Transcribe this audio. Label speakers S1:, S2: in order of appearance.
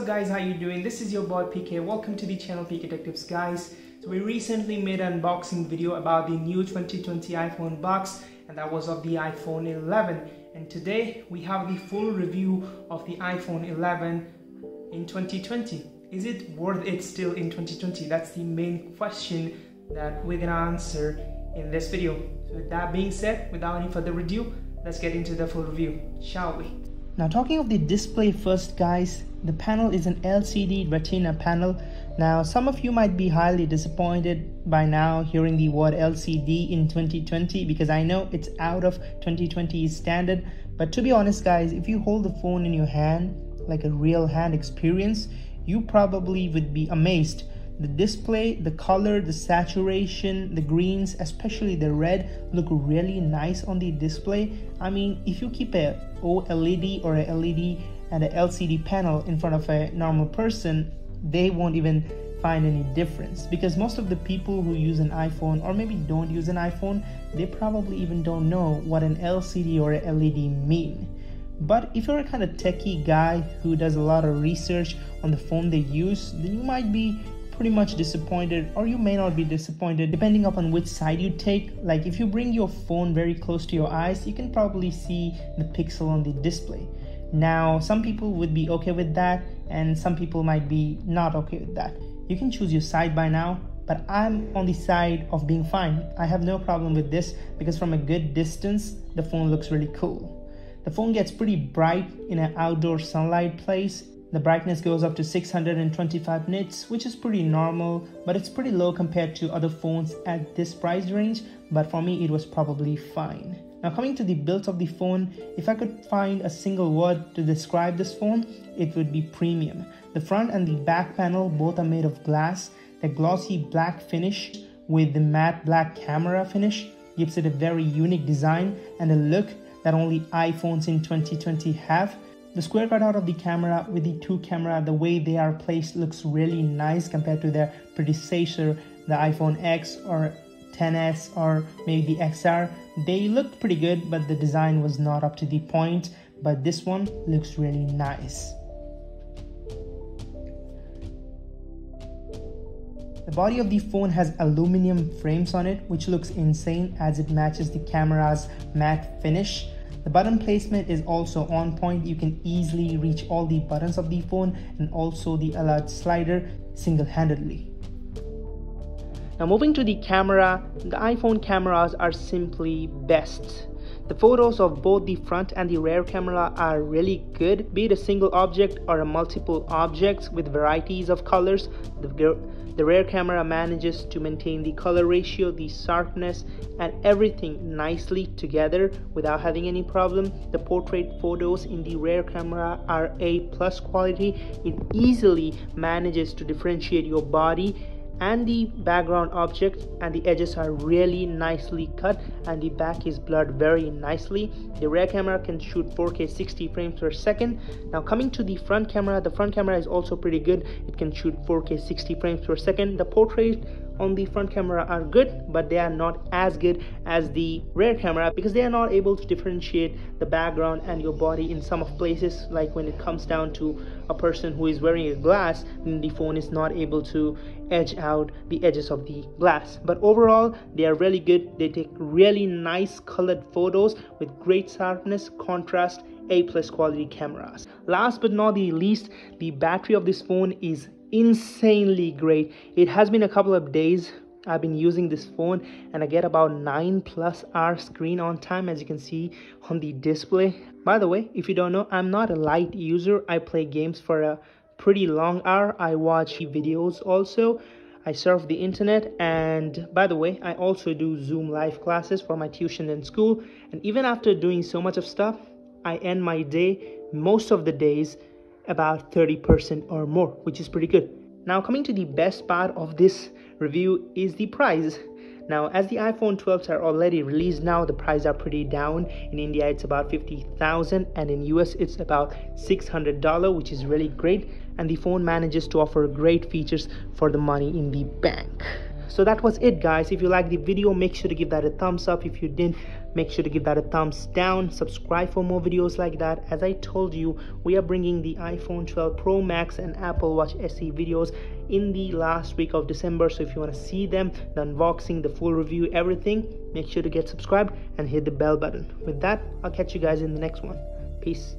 S1: up guys, how you doing? This is your boy PK. Welcome to the channel PK Tech Tips guys. So we recently made an unboxing video about the new 2020 iPhone box, and that was of the iPhone 11. And today we have the full review of the iPhone 11 in 2020. Is it worth it still in 2020? That's the main question that we're gonna answer in this video. So with that being said, without any further ado, let's get into the full review, shall we? Now talking of the display first guys, the panel is an LCD Retina panel. Now some of you might be highly disappointed by now hearing the word LCD in 2020 because I know it's out of 2020's standard. But to be honest guys, if you hold the phone in your hand, like a real hand experience, you probably would be amazed. The display, the color, the saturation, the greens, especially the red, look really nice on the display. I mean, if you keep a OLED or a LED and a LCD panel in front of a normal person, they won't even find any difference, because most of the people who use an iPhone or maybe don't use an iPhone, they probably even don't know what an LCD or a LED mean. But if you're a kind of techie guy who does a lot of research on the phone they use, then you might be pretty much disappointed, or you may not be disappointed depending upon which side you take. Like if you bring your phone very close to your eyes, you can probably see the pixel on the display. Now some people would be okay with that and some people might be not okay with that. You can choose your side by now, but I'm on the side of being fine. I have no problem with this because from a good distance the phone looks really cool. The phone gets pretty bright in an outdoor sunlight place. The brightness goes up to 625 nits, which is pretty normal, but it's pretty low compared to other phones at this price range, but for me it was probably fine. Now coming to the build of the phone, if I could find a single word to describe this phone, it would be premium. The front and the back panel both are made of glass. The glossy black finish with the matte black camera finish gives it a very unique design and a look that only iPhones in 2020 have. The square cutout of the camera with the two camera, the way they are placed looks really nice compared to their predecessor, the iPhone X or XS or maybe the XR. They looked pretty good, but the design was not up to the point, but this one looks really nice. The body of the phone has aluminum frames on it, which looks insane as it matches the camera's matte finish. The button placement is also on point. You can easily reach all the buttons of the phone and also the alert slider single-handedly. Now moving to the camera, the iPhone cameras are simply best. The photos of both the front and the rear camera are really good, be it a single object or a multiple objects with varieties of colors. The rear camera manages to maintain the color ratio, the sharpness and everything nicely together without having any problem. The portrait photos in the rear camera are A+ quality. It easily manages to differentiate your body and the background object, and the edges are really nicely cut and the back is blurred very nicely. The rear camera can shoot 4K 60 frames per second. Now coming to the front camera, the front camera is also pretty good. It can shoot 4K 60 frames per second. The portrait on the front camera are good, but they are not as good as the rear camera because they are not able to differentiate the background and your body in some of places. Like when it comes down to a person who is wearing a glass, then the phone is not able to edge out the edges of the glass. But overall they are really good. They take really nice colored photos with great sharpness, contrast, A+ quality cameras. Last but not the least, the battery of this phone is insanely great. It has been a couple of days I've been using this phone and I get about 9+ hours screen on time, as you can see on the display. By the way, if you don't know, I'm not a light user. I play games for a pretty long hour. I watch videos also. I surf the internet, and by the way, I also do Zoom live classes for my tuition and school. And even after doing so much of stuff, I end my day, most of the days, about 30% or more, which is pretty good. Now coming to the best part of this review is the price. Now as the iPhone 12s are already released now, the prices are pretty down. In India it's about 50,000 and in US it's about $600, which is really great, and the phone manages to offer great features for the money in the bank. So that was it, guys. If you liked the video, make sure to give that a thumbs up. If you didn't, make sure to give that a thumbs down. Subscribe for more videos like that. As I told you, we are bringing the iPhone 12 Pro Max and Apple Watch SE videos in the last week of December. So if you want to see them, the unboxing, the full review, everything, make sure to get subscribed and hit the bell button. With that, I'll catch you guys in the next one. Peace.